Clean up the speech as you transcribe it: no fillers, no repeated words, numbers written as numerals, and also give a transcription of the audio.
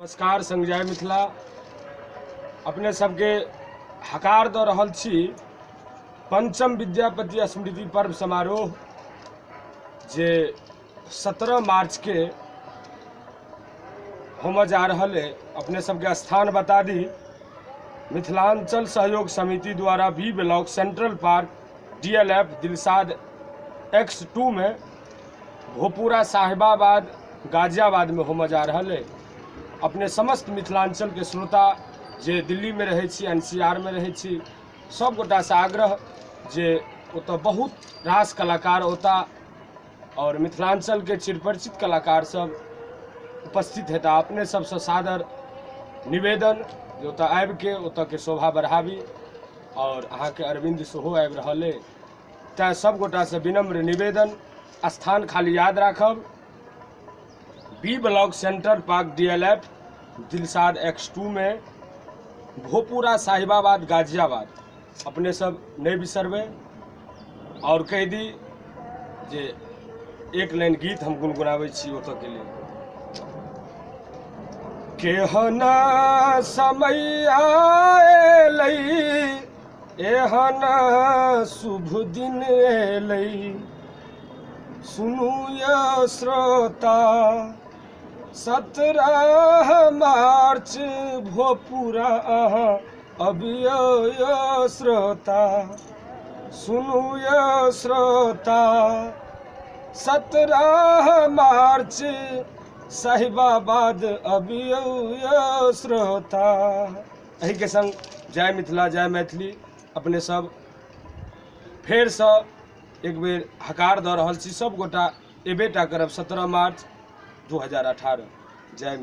नमस्कार संजय मिथिला अपने सबके हकार दऽ रहल छी पंचम विद्यापति स्मृति पर्व समारोह जे 17 मार्च के होम जा रहल है। अपने सबके स्थान बता दी, मिथिलांचल सहयोग समिति द्वारा B block central park DLF Dilshad X2 में भोपुरा साहिबाबाद गाजियाबाद में होम जा रहल है। अपने समस्त मिथिलांचल के श्रोता जे दिल्ली में रहे छी, NCR में रहे छी, सब गोटा से आग्रह जे ओतऽ बहुत रास कलाकार होता और मिथिलांचल के चिरपरिचित कलाकार सब उपस्थित हेता। अपने सबसे सादर निवेदन जे ओतऽ आबि के ओतऽ के शोभा बढ़ाबी और अहाँ के अरविंद सेहो आबि रहल है। तैं सब गोटा से विनम्र निवेदन, स्थान खाली याद राखब, B block central park DLF Dilshad X2 में भोपुरा साहिबाबाद गाजियाबाद। अपने सब नहीं बिसरबे। और कह दी जे एक लाइन गीत हम गुनगुनाबै छी ओतऽ के लिए। केहन समय आएलै, एहन शुभ दिन एलै, सुनू य श्रोता 17 मार्च भोपुरा अहाँ अबियौ य श्रोता, सुनू य श्रोता 17 मार्च साहिबाबाद अबियौ य श्रोता। एही के संग जय मिथिला जय मैथिली। अपने सब फेर से एक बेर हकार दऽ रहल छी, सब गोटा एबेटा करब 17 मार्च 2018। जय